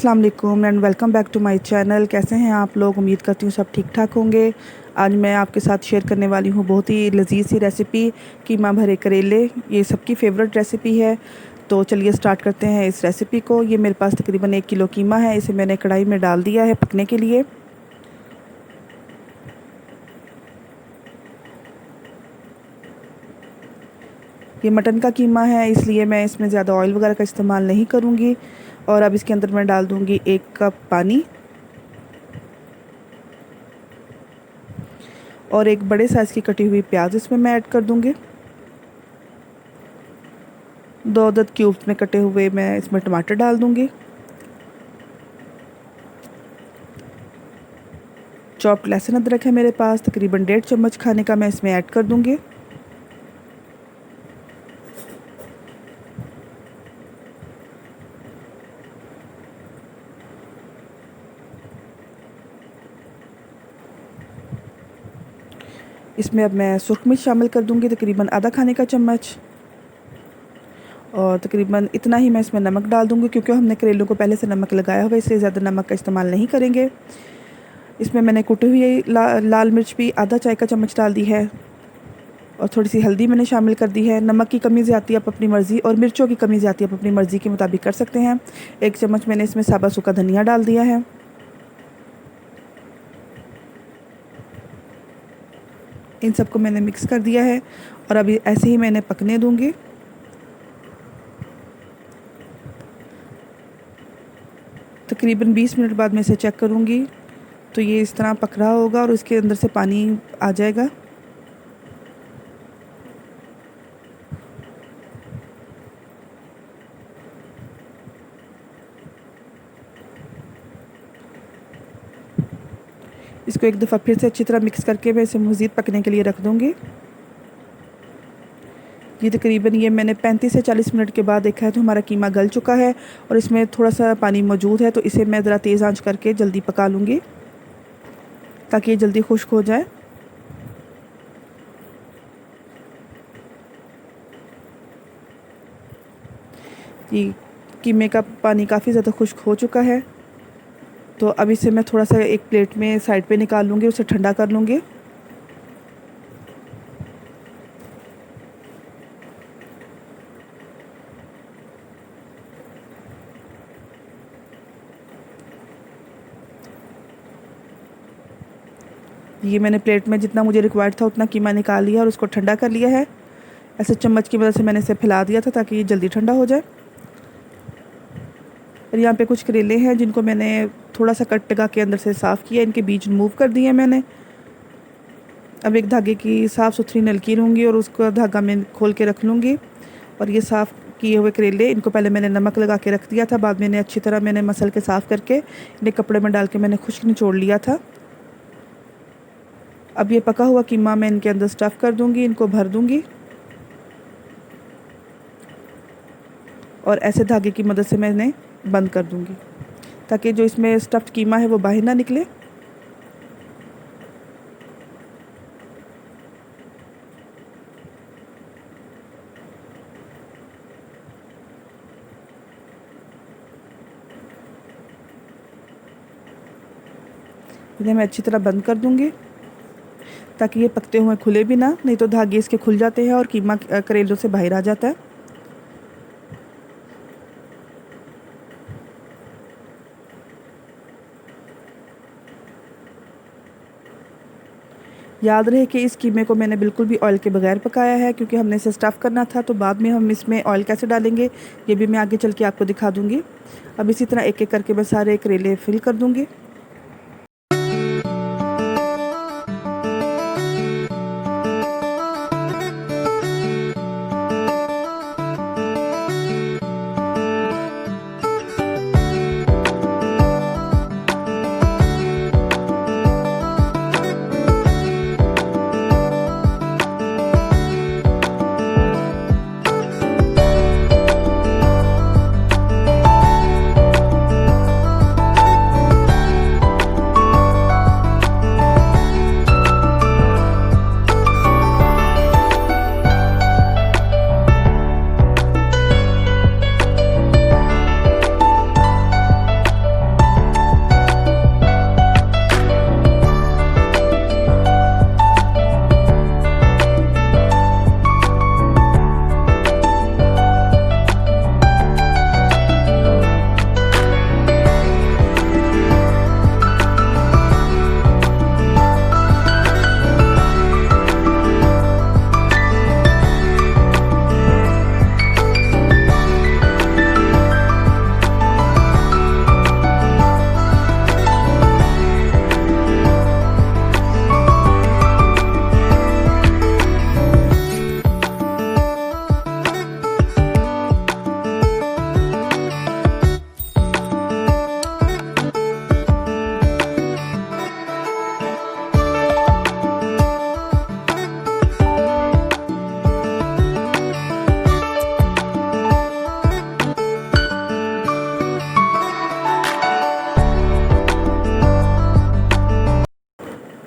अस्सलाम वालेकुम and welcome back to my channel. कैसे हैं आप लोग? उम्मीद करती हूँ सब ठीक ठाक होंगे। आज मैं आपके साथ शेयर करने वाली हूँ बहुत ही लजीज सी रेसिपी, कीमा भरे करेले। ये सबकी फेवरेट रेसिपी है। तो चलिए स्टार्ट करते हैं इस रेसिपी को। ये मेरे पास तकरीबन 1 किलो कीमा है। इसे मैंने कढ़ाई में डाल दिया है पकने के लिए। ये मटन का कीमा है, इसलिए मैं इसमें ज़्यादा ऑयल वगैरह का इस्तेमाल नहीं करूँगी। और अब इसके अंदर मैं डाल दूँगी 1 कप पानी और एक बड़े साइज़ की कटी हुई प्याज इसमें मैं ऐड कर दूँगी। 2 अदद क्यूब्स में कटे हुए मैं इसमें टमाटर डाल दूँगी। चॉप्ड लहसुन अदरक है मेरे पास, तकरीबन 1.5 चम्मच खाने का मैं इसमें ऐड कर दूँगी। इसमें अब मैं सुरख मिर्च शामिल कर दूँगी, तकरीबन आधा खाने का चम्मच। और तकरीबन इतना ही मैं इसमें नमक डाल दूँगी, क्योंकि हमने करेलों को पहले से नमक लगाया हुआ है, इसलिए ज़्यादा नमक का इस्तेमाल नहीं करेंगे। इसमें मैंने कुटी हुई लाल मिर्च भी आधा चाय का चम्मच डाल दी है। और थोड़ी सी हल्दी मैंने शामिल कर दी है। नमक की कमी ज़्यादा आप अपनी मर्ज़ी, और मिर्चों की कमी ज़्यादा आप अपनी मर्ज़ी के मुताबिक कर सकते हैं। 1 चम्मच मैंने इसमें साबुत सूखा धनिया डाल दिया है। इन सबको मैंने मिक्स कर दिया है और अभी ऐसे ही मैंने पकने दूँगी। तकरीबन 20 मिनट बाद मैं इसे चेक करूँगी, तो ये इस तरह पक रहा होगा और इसके अंदर से पानी आ जाएगा। इसको एक दफ़ा फिर से अच्छी तरह मिक्स करके मैं इसे मज़ीद पकने के लिए रख दूँगी। ये तकरीबन ये मैंने 35 से 40 मिनट के बाद देखा है तो हमारा कीमा गल चुका है और इसमें थोड़ा सा पानी मौजूद है, तो इसे मैं ज़रा तेज़ आंच करके जल्दी पका लूँगी ताकि ये जल्दी खुश्क हो जाए। ये कीमे का पानी काफ़ी ज़्यादा खुश्क हो चुका है, तो अब इसे मैं थोड़ा सा एक प्लेट में साइड पे निकाल लूँगी, उसे ठंडा कर लूँगी। ये मैंने प्लेट में जितना मुझे रिक्वायर्ड था उतना कीमा निकाल लिया और उसको ठंडा कर लिया है। ऐसे चम्मच की मदद से मैंने इसे फैला दिया था ताकि ये जल्दी ठंडा हो जाए। और यहाँ पे कुछ करेले हैं जिनको मैंने थोड़ा सा कट लगा के अंदर से साफ़ किया, इनके बीज रिमूव कर दिए मैंने। अब एक धागे की साफ़ सुथरी नलकी लूँगी और उसको धागा में खोल के रख लूँगी। और ये साफ़ किए हुए करेले, इनको पहले मैंने नमक लगा के रख दिया था, बाद में इन्हें अच्छी तरह मैंने मसल के साफ़ करके इन्हें कपड़े में डाल के मैंने खुश्क निचोड़ लिया था। अब ये पका हुआ कीमा मैं इनके अंदर स्टफ़ कर दूँगी, इनको भर दूँगी और ऐसे धागे की मदद से मैं इन्हें बंद कर दूँगी ताकि जो इसमें स्टफ़्ड कीमा है वो बाहर ना निकले। इन्हें मैं अच्छी तरह बंद कर दूँगी ताकि ये पकते हुए खुले भी ना, नहीं तो धागे इसके खुल जाते हैं और कीमा करेलों से बाहर आ जाता है। याद रहे कि इस कीमे को मैंने बिल्कुल भी ऑयल के बगैर पकाया है, क्योंकि हमने इसे स्टफ़ करना था, तो बाद में हम इसमें ऑयल कैसे डालेंगे ये भी मैं आगे चल के आपको दिखा दूँगी। अब इसी तरह एक एक करके मैं सारे करेले फिल कर दूँगी।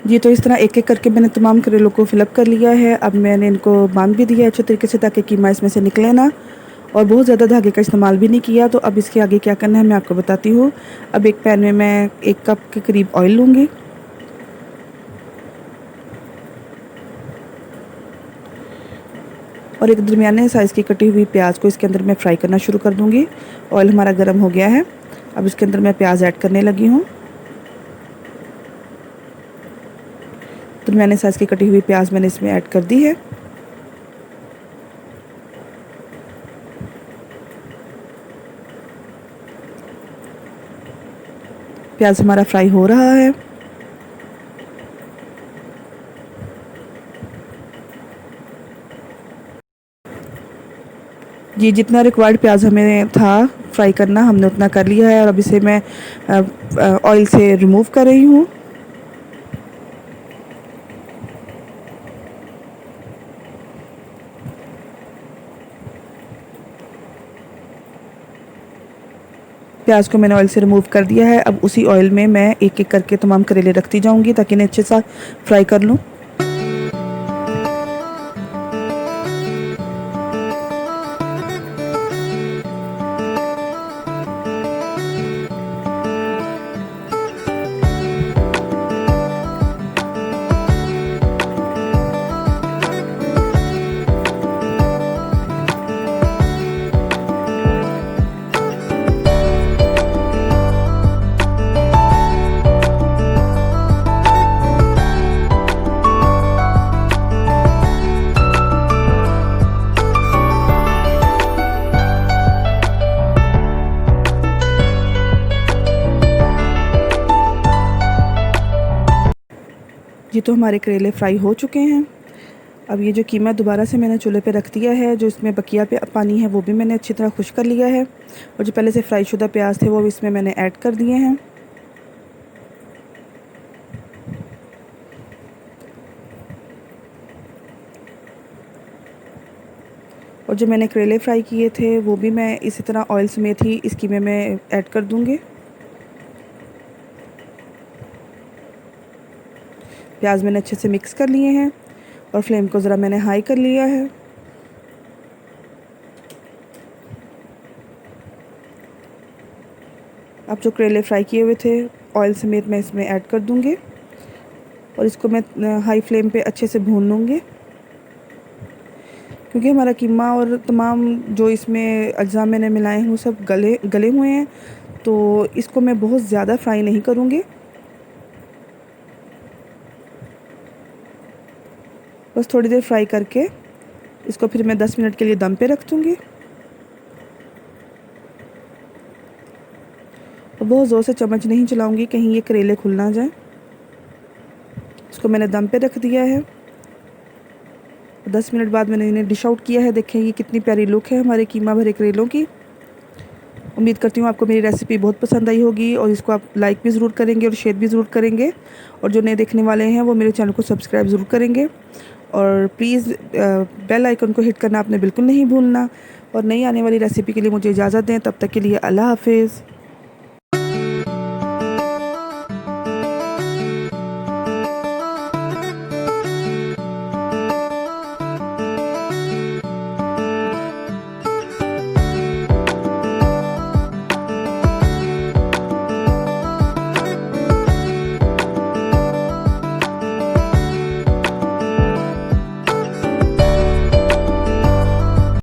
जी, तो इस तरह एक-एक करके मैंने तमाम करेलों को फ़िल अप कर लिया है। अब मैंने इनको बाँध भी दिया है अच्छे तरीके से ताकि कीमा इसमें से निकले ना, और बहुत ज़्यादा धागे का इस्तेमाल भी नहीं किया। तो अब इसके आगे क्या करना है मैं आपको बताती हूँ। अब एक पैन में मैं 1 कप के करीब ऑयल लूँगी और एक दरमियाने साइज़ की कटी हुई प्याज को इसके अंदर मैं फ्राई करना शुरू कर दूँगी। ऑयल हमारा गर्म हो गया है। अब इसके अंदर मैं प्याज ऐड करने लगी हूँ। दरमियाने साइज़ की कटी हुई प्याज मैंने इसमें ऐड कर दी है। प्याज हमारा फ्राई हो रहा है। जी, जितना रिक्वायर्ड प्याज हमें था फ्राई करना हमने उतना कर लिया है और अब इसे मैं ऑयल से रिमूव कर रही हूँ। प्याज को मैंने ऑयल से रिमूव कर दिया है। अब उसी ऑयल में मैं एक-एक करके तमाम करेले रखती जाऊँगी ताकि इन्हें अच्छे से फ्राई कर लूँ। जी, तो हमारे करेले फ्राई हो चुके हैं। अब ये जो कीमा दोबारा से मैंने चूल्हे पे रख दिया है, जो इसमें बकिया पे पानी है वो भी मैंने अच्छी तरह खुश कर लिया है और जो पहले से फ्राई शुदा प्याज थे वो भी इसमें मैंने ऐड कर दिए हैं। और जो मैंने करेले फ्राई किए थे वो भी मैं इसी तरह ऑयल समेत ही इस कीमे में ऐड कर दूँगी। प्याज मैंने अच्छे से मिक्स कर लिए हैं और फ्लेम को ज़रा मैंने हाई कर लिया है। अब जो करेले फ्राई किए हुए थे ऑयल समेत मैं इसमें ऐड कर दूँगी और इसको मैं हाई फ्लेम पे अच्छे से भून लूँगी, क्योंकि हमारा कीमा और तमाम जो इसमें अज्जा मैंने मिलाए हैं वो सब गले गले हुए हैं, तो इसको मैं बहुत ज़्यादा फ्राई नहीं करूँगी। बस थोड़ी देर फ्राई करके इसको फिर मैं 10 मिनट के लिए दम पे रख दूँगी और बहुत ज़ोर से चम्मच नहीं चलाऊँगी कहीं ये करेले खुल ना जाए। इसको मैंने दम पे रख दिया है। 10 मिनट बाद मैंने इन्हें डिश आउट किया है। देखें ये कितनी प्यारी लुक है हमारे कीमा भरे करेलों की। उम्मीद करती हूँ आपको मेरी रेसिपी बहुत पसंद आई होगी और इसको आप लाइक भी ज़रूर करेंगे और शेयर भी ज़रूर करेंगे, और जो नए देखने वाले हैं वो मेरे चैनल को सब्सक्राइब ज़रूर करेंगे और प्लीज़ बेल आइकन को हिट करना आपने बिल्कुल नहीं भूलना। और नई आने वाली रेसिपी के लिए मुझे इजाज़त दें। तब तक के लिए अल्लाह हाफ़िज़।